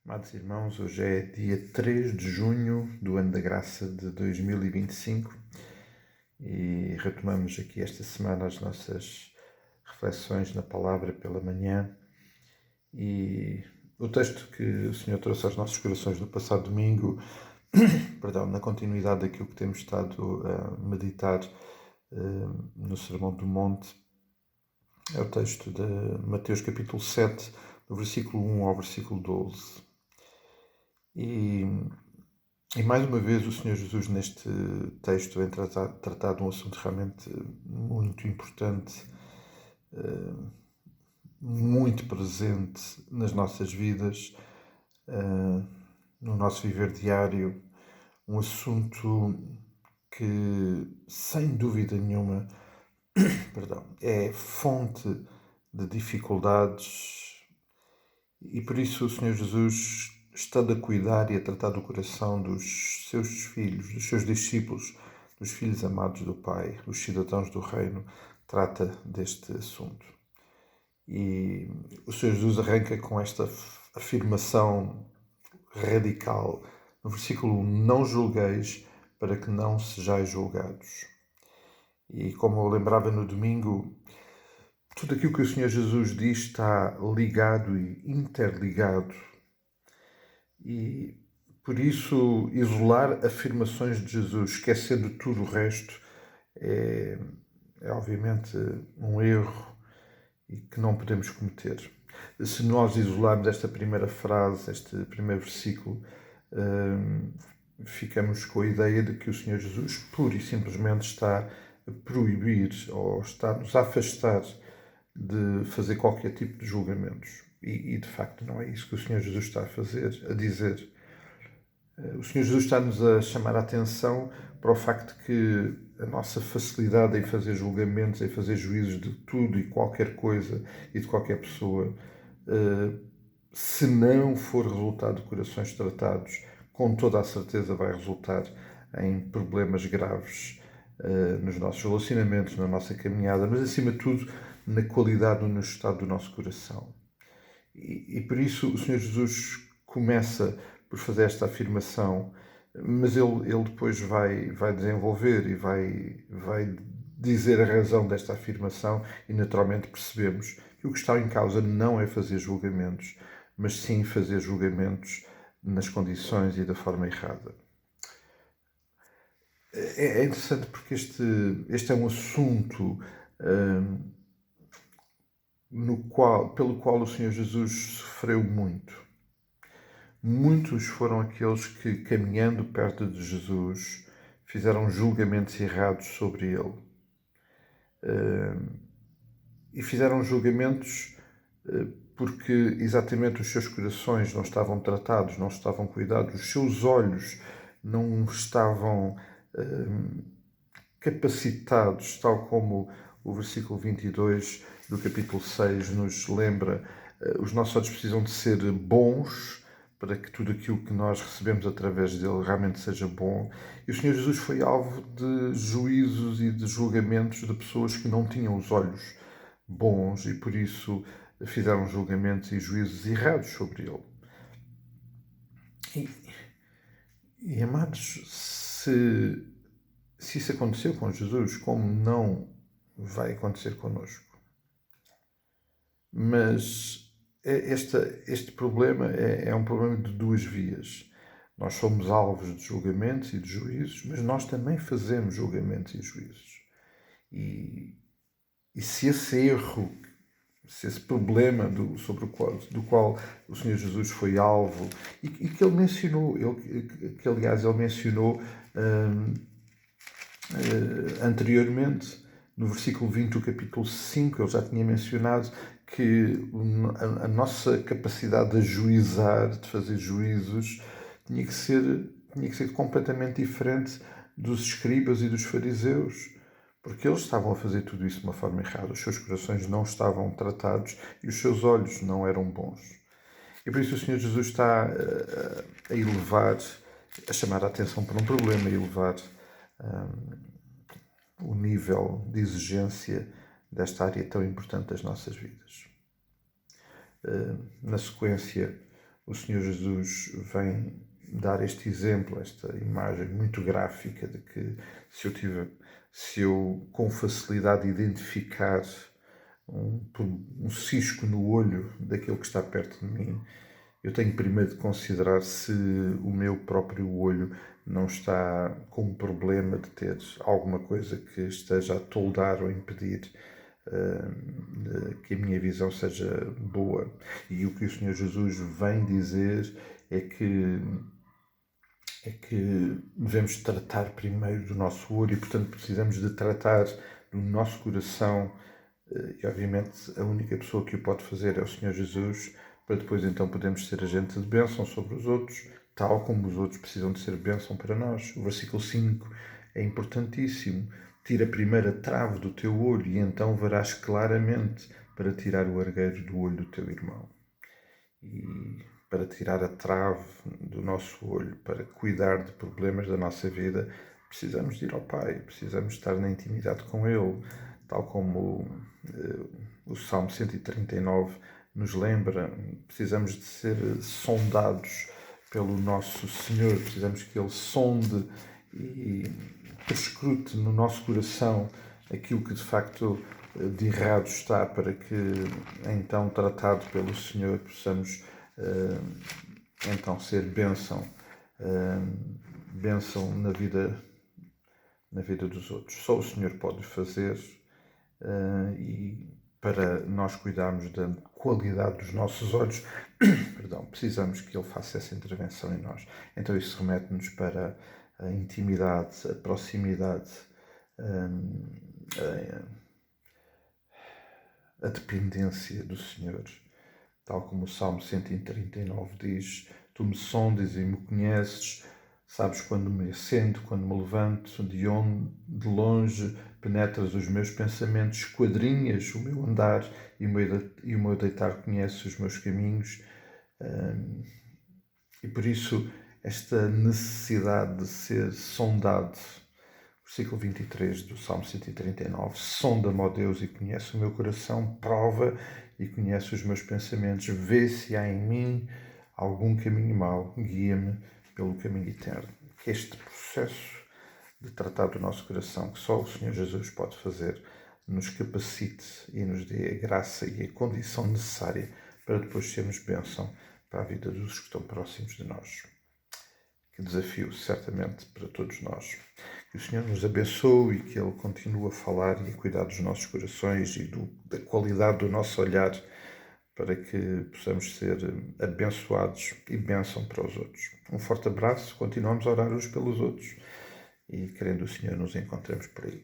Amados irmãos, hoje é dia 3 de junho do ano da graça de 2025 e retomamos aqui esta semana as nossas reflexões na palavra pela manhã. E o texto que o Senhor trouxe aos nossos corações no passado domingo, na continuidade daquilo que temos estado a meditar no Sermão do Monte, é o texto de Mateus capítulo 7, do versículo 1 ao versículo 12. E mais uma vez o Senhor Jesus neste texto vem tratar de um assunto realmente muito importante, muito presente nas nossas vidas, no nosso viver diário, um assunto que, sem dúvida nenhuma, é fonte de dificuldades e por isso o Senhor Jesus, estando a cuidar e a tratar do coração dos seus filhos, dos seus discípulos, dos filhos amados do Pai, dos cidadãos do Reino, trata deste assunto. E o Senhor Jesus arranca com esta afirmação radical no versículo 1: não julgueis para que não sejais julgados. E como eu lembrava no domingo, tudo aquilo que o Senhor Jesus diz está ligado e interligado. E por isso isolar afirmações de Jesus, esquecendo tudo o resto, é obviamente um erro e que não podemos cometer. Se nós isolarmos esta primeira frase, este primeiro versículo, ficamos com a ideia de que o Senhor Jesus pura e simplesmente está a proibir ou está a nos afastar de fazer qualquer tipo de julgamentos. E de facto não é isso que o Senhor Jesus está a dizer. O Senhor Jesus está-nos a chamar a atenção para o facto de que a nossa facilidade em fazer julgamentos, em fazer juízos de tudo e qualquer coisa e de qualquer pessoa, se não for resultado de corações tratados, com toda a certeza vai resultar em problemas graves nos nossos relacionamentos, na nossa caminhada, mas acima de tudo na qualidade ou no estado do nosso coração. E por isso o Senhor Jesus começa por fazer esta afirmação, mas ele depois vai desenvolver e vai dizer a razão desta afirmação e naturalmente percebemos que o que está em causa não é fazer julgamentos, mas sim fazer julgamentos nas condições e da forma errada. É interessante porque este é um assunto pelo qual o Senhor Jesus sofreu muito. Muitos foram aqueles que, caminhando perto de Jesus, fizeram julgamentos errados sobre ele. E fizeram julgamentos porque exatamente os seus corações não estavam tratados, não estavam cuidados, os seus olhos não estavam capacitados, tal como o versículo 22 do capítulo 6 nos lembra. Os nossos olhos precisam de ser bons para que tudo aquilo que nós recebemos através dele realmente seja bom. E o Senhor Jesus foi alvo de juízos e de julgamentos de pessoas que não tinham os olhos bons e por isso fizeram julgamentos e juízos errados sobre ele. E amados, se isso aconteceu com Jesus, como não vai acontecer connosco? Mas este problema é um problema de duas vias. Nós somos alvos de julgamentos e de juízos, mas nós também fazemos julgamentos e juízos. E se esse erro, se esse problema do qual o Senhor Jesus foi alvo, e que ele mencionou, que aliás ele mencionou anteriormente, no versículo 20 do capítulo 5, ele já tinha mencionado que a nossa capacidade de ajuizar, de fazer juízos, tinha que ser completamente diferente dos escribas e dos fariseus, porque eles estavam a fazer tudo isso de uma forma errada. Os seus corações não estavam tratados e os seus olhos não eram bons. E por isso o Senhor Jesus está a elevar, a chamar a atenção para um problema, a elevar o nível de exigência desta área tão importante das nossas vidas. Na sequência, o Senhor Jesus vem dar este exemplo, esta imagem muito gráfica de que se eu com facilidade identificar um cisco no olho daquele que está perto de mim, eu tenho primeiro de considerar se o meu próprio olho não está com um problema de ter alguma coisa que esteja a toldar ou impedir que a minha visão seja boa. E o que o Senhor Jesus vem dizer é que devemos tratar primeiro do nosso olho e, portanto, precisamos de tratar do nosso coração. E, obviamente, a única pessoa que o pode fazer é o Senhor Jesus, para depois, então, podermos ser agente de bênção sobre os outros, tal como os outros precisam de ser bênção para nós. O versículo 5 é importantíssimo. Tira primeiro a trave do teu olho e então verás claramente para tirar o argueiro do olho do teu irmão. E para tirar a trave do nosso olho, para cuidar de problemas da nossa vida, precisamos de ir ao Pai, precisamos estar na intimidade com Ele, tal como o Salmo 139 nos lembra. Precisamos de ser sondados pelo nosso Senhor, precisamos que Ele sonde e perscrute no nosso coração aquilo que de facto de errado está, para que então, tratado pelo Senhor, possamos então ser bênção na vida dos outros. Só o Senhor pode fazer, e para nós cuidarmos da qualidade dos nossos olhos, perdão, precisamos que Ele faça essa intervenção em nós. Então isso remete-nos para a intimidade, a proximidade, a dependência do Senhor. Tal como o Salmo 139 diz: Tu me sondes e me conheces, sabes quando me assento, quando me levanto, de longe penetras os meus pensamentos, esquadrinhas o meu andar e o meu deitar, conheces os meus caminhos. E por isso, esta necessidade de ser sondado. Versículo 23 do Salmo 139. Sonda-me, ó Deus, e conhece o meu coração, prova e conhece os meus pensamentos, vê se há em mim algum caminho mau, guia-me pelo caminho eterno. Que este processo de tratar do nosso coração, que só o Senhor Jesus pode fazer, nos capacite e nos dê a graça e a condição necessária para depois sermos bênção para a vida dos que estão próximos de nós. Que desafio, certamente, para todos nós. Que o Senhor nos abençoe e que Ele continue a falar e a cuidar dos nossos corações e da qualidade do nosso olhar, para que possamos ser abençoados e bênção para os outros. Um forte abraço, continuamos a orar uns pelos outros e, querendo o Senhor, nos encontremos por aí.